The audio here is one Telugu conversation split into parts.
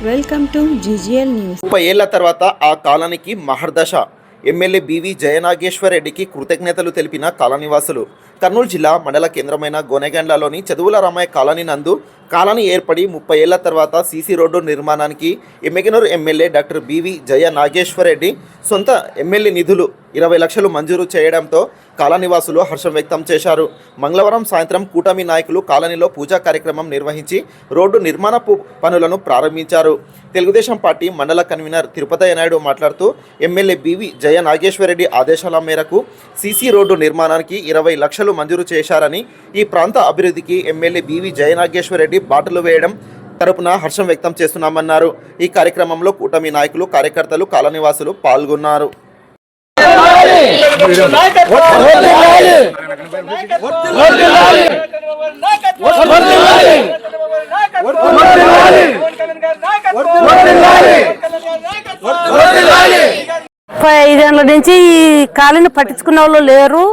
Welcome to GGL news. 30 ఏళ్ల తర్వాత ఆ కాలనీకి మహర్దశ. ఎమ్మెల్యే బివి జయనాగేశ్వర్ రెడ్డికి కృతజ్ఞతలు తెలిపిన కాలనీవాసులు. కర్నూలు జిల్లా మండల కేంద్రమైన గోనెగండ్లలోని చదువుల రామయ్య కాలనీ నందు కాలనీ ఏర్పడి 30 ఏళ్ల తర్వాత సీసీ రోడ్డు నిర్మాణానికి Emmiganur MLA doctor BV Jayanageshwar Reddy సొంత ఎమ్మెల్యే నిధులు 20 లక్షలు మంజూరు చేయడంతో కాలనీవాసులు హర్షం వ్యక్తం చేశారు. మంగళవారం సాయంత్రం కూటమి నాయకులు కాలనీలో పూజా కార్యక్రమం నిర్వహించి రోడ్డు నిర్మాణ పనులను ప్రారంభించారు. తెలుగుదేశం పార్టీ మండల కన్వీనర్ తిరుపతయ్య నాయుడు మాట్లాడుతూ ఎమ్మెల్యే బివి జయనాగేశ్వర్ రెడ్డి ఆదేశాల మేరకు సీసీ రోడ్డు నిర్మాణానికి 20 లక్షలు మంజూరు చేశారని, ఈ ప్రాంత అభివృద్ధికి ఎమ్మెల్యే బివి జయనాగేశ్వర్ రెడ్డి బాటలు వేయడం తరపున హర్షం వ్యక్తం చేస్తున్నామన్నారు. ఈ కార్యక్రమంలో కూటమి నాయకులు, కార్యకర్తలు, కాలనీవాసులు పాల్గొన్నారు. ఐదేళ్ల నుంచి ఈ కాలనీ పట్టించుకున్న వాళ్ళు లేరు,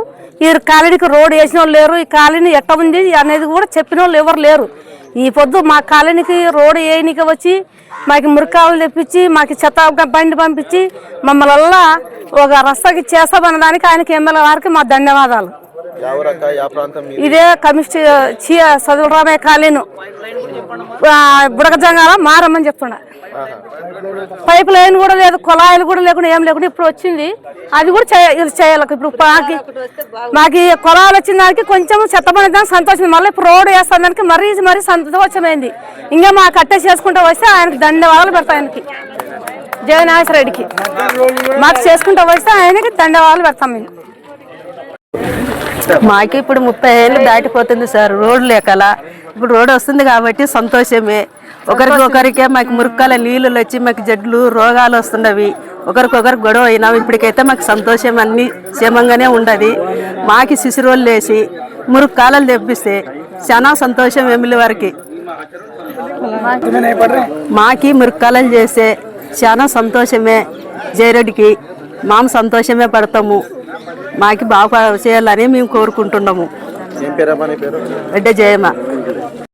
ఈ కాలనీకి రోడ్ వేసిన వాళ్ళు లేరు, ఈ కాలనీ ఎట్ట ఉంది అనేది కూడా చెప్పిన వాళ్ళు ఎవరు లేరు. ఈ పొద్దు మా కాలనీకి రోడ్ వేయనికి వచ్చి మాకు మురికాలు తెప్పించి మాకు చెత్త బండి పంపించి మమ్మల్ని ఒక రస్తాకి చేస్తామన్న దానికి ఆయనకి ఎమ్మెల్యే గారికి మా ధన్యవాదాలు. ఇదే కమిటీ చదువుల రామయ్య కాలనీ బుడగజంగాల మారమ్మని చెప్తున్నా. పైప్ లైన్ కూడా లేదు, కుళాయిలు కూడా లేకుండా ఏం లేకుండా ఇప్పుడు వచ్చింది, అది కూడా చేయాలి. ఇప్పుడు మాకు కుళాయిలు వచ్చిన దానికి కొంచెం చెత్తపడి దానికి సంతోషం, మళ్ళీ ఇప్పుడు రోడ్డు వేస్తాను దానికి మరీ సంతోషమైంది. ఇంకా మాకు కట్టే చేసుకుంటూ వస్తే ఆయనకి ధన్యవాదాలు పెడతాయి. ఆయనకి జయనాగేశ్వర రెడ్డికి మాకు చేసుకుంటూ వస్తే ఆయనకి ధన్యవాదాలు పెడతాం. మేము మాకు ఇప్పుడు 30 ఏళ్ళు దాటిపోతుంది సార్, రోడ్డు లేకల. ఇప్పుడు రోడ్డు వస్తుంది కాబట్టి సంతోషమే. ఒకరికొకరికే మాకు మురుక్కాల నీళ్ళు వచ్చి మాకు జడ్లు రోగాలు వస్తున్నవి, ఒకరికొకరు గొడవ అయినాం. ఇప్పటికైతే మాకు సంతోషం, అన్ని క్షేమంగానే ఉండదు. మాకి సిసిరోళ్ళు వేసి మురుక్కాలలు తెప్పిస్తే చాలా సంతోషం. ఎమ్మెల్యే వారికి మాకి మురుక్కాలలు చేస్తే చాలా సంతోషమే. జయరెడ్డికి మేము సంతోషమే పడతాము. మాకి బాగా చేయాలని మేము కోరుకుంటున్నాము. ఏం పేరమ్మా నీ పేరు? రెడ్డి జయమ్మ.